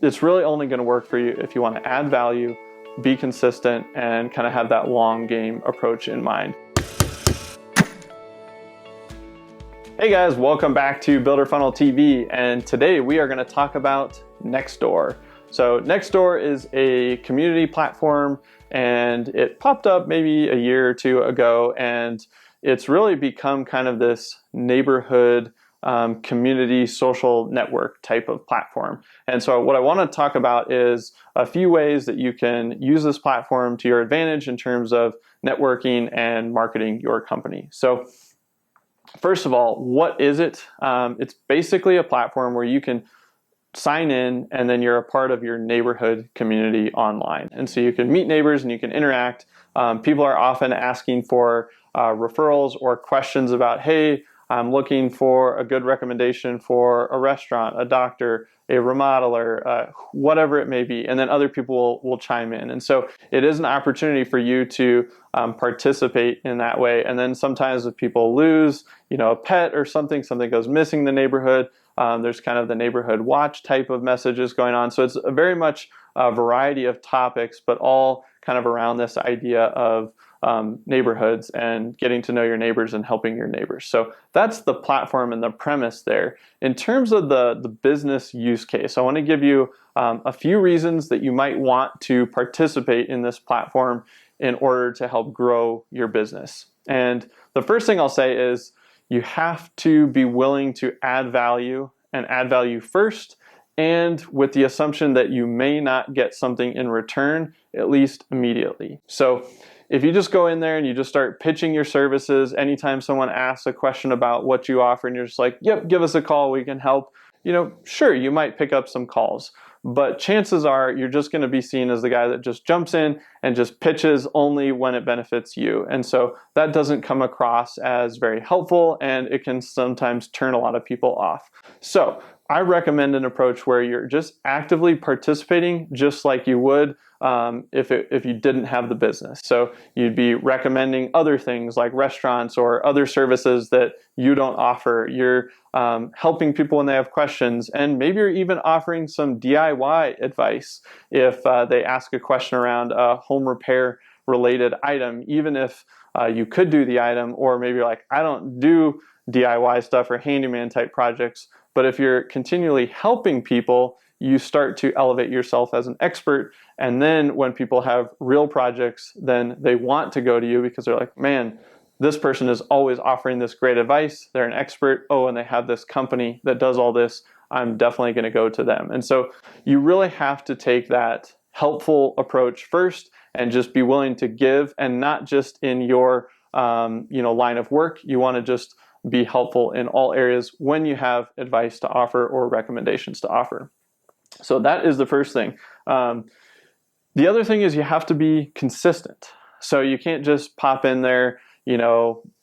it's really only going to work for you if you want to add value, be consistent, and kind of have that long game approach in mind. Hey guys, welcome back to Builder Funnel TV, and today we are going to talk about Nextdoor. So Nextdoor is a community platform, and it popped up maybe a year or two ago, and it's really become kind of this neighborhood community social network type of platform. And so what I want to talk about is a few ways that you can use this platform to your advantage in terms of networking and marketing your company. So first of all, what is it? It's basically a platform where you can sign in and then you're a part of your neighborhood community online. And so you can meet neighbors and you can interact. People are often asking for referrals or questions about, hey, I'm looking for a good recommendation for a restaurant, a doctor, a remodeler, whatever it may be. And then other people will chime in. And so it is an opportunity for you to participate in that way. And then sometimes if people lose, a pet or something goes missing in the neighborhood, there's kind of the neighborhood watch type of messages going on. So it's a very much a variety of topics, but all kind of around this idea of neighborhoods and getting to know your neighbors and helping your neighbors. So that's the platform and the premise there. In terms of the business use case, I want to give you a few reasons that you might want to participate in this platform in order to help grow your business. And the first thing I'll say is you have to be willing to add value and add value first, and with the assumption that you may not get something in return, at least immediately. So if you just go in there and you just start pitching your services, anytime someone asks a question about what you offer and you're just like, yep, give us a call, we can help, sure, you might pick up some calls, but chances are you're just going to be seen as the guy that just jumps in and just pitches only when it benefits you. And so that doesn't come across as very helpful, and it can sometimes turn a lot of people off. So I recommend an approach where you're just actively participating just like you would if you didn't have the business. So you'd be recommending other things like restaurants or other services that you don't offer. You're helping people when they have questions, and maybe you're even offering some DIY advice if they ask a question around a home repair related item, even if you could do the item, or maybe you're like, I don't do DIY stuff or handyman type projects. But if you're continually helping people, you start to elevate yourself as an expert. And then when people have real projects, then they want to go to you because they're like, man, this person is always offering this great advice. They're an expert. Oh, and they have this company that does all this. I'm definitely going to go to them. And so you really have to take that helpful approach first and just be willing to give, and not just in your line of work. You want to just be helpful in all areas when you have advice to offer or recommendations to offer. So that is the first thing. The other thing is you have to be consistent. So you can't just pop in there,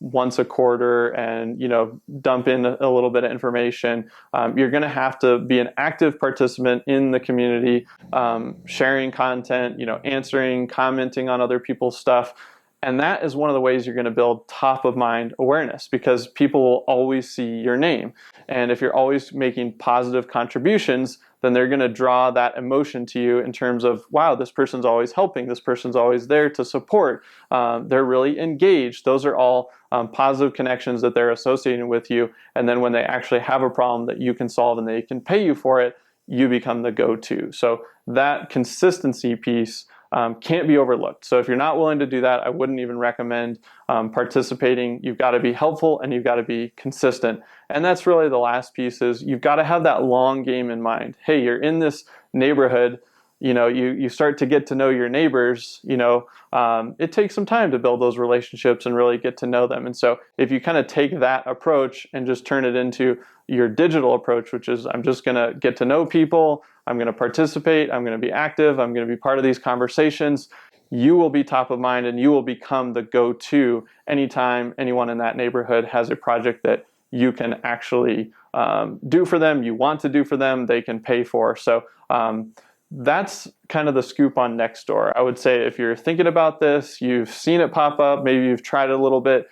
once a quarter and, dump in a little bit of information. You're going to have to be an active participant in the community, sharing content, answering, commenting on other people's stuff. And that is one of the ways you're going to build top of mind awareness, because people will always see your name. And if you're always making positive contributions, then they're going to draw that emotion to you in terms of, wow, this person's always helping. This person's always there to support. They're really engaged. Those are all positive connections that they're associating with you. And then when they actually have a problem that you can solve and they can pay you for it, you become the go-to. So that consistency piece can't be overlooked. So if you're not willing to do that, I wouldn't even recommend participating. You've got to be helpful and you've got to be consistent. And that's really the last piece, is you've got to have that long game in mind. Hey, you're in this neighborhood, you start to get to know your neighbors, it takes some time to build those relationships and really get to know them. And so if you kind of take that approach and just turn it into your digital approach, which is, I'm just going to get to know people, I'm going to participate, I'm going to be active, I'm going to be part of these conversations, you will be top of mind and you will become the go-to anytime anyone in that neighborhood has a project that you can actually do for them, you want to do for them, they can pay for. So that's kind of the scoop on Nextdoor. I would say if you're thinking about this, you've seen it pop up, maybe you've tried it a little bit,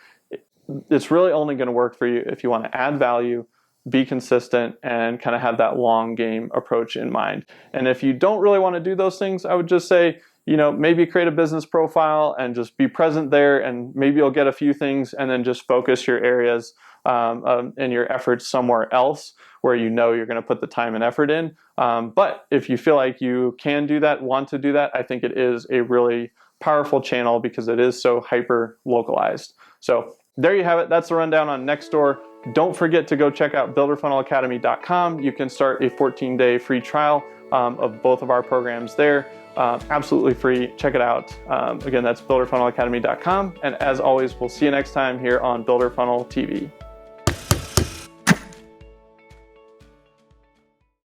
it's really only going to work for you if you want to add value, be consistent, and kind of have that long game approach in mind. And if you don't really want to do those things, I would just say, maybe create a business profile and just be present there, and maybe you'll get a few things, and then just focus your areas and your efforts somewhere else where you're going to put the time and effort in. But if you feel like you can do that, want to do that, I think it is a really powerful channel because it is so hyper localized. So there you have it. That's the rundown on Nextdoor. Don't forget to go check out builderfunnelacademy.com. You can start a 14-day free trial of both of our programs there. Absolutely free. Check it out. Again, that's builderfunnelacademy.com. And as always, we'll see you next time here on Builder Funnel TV.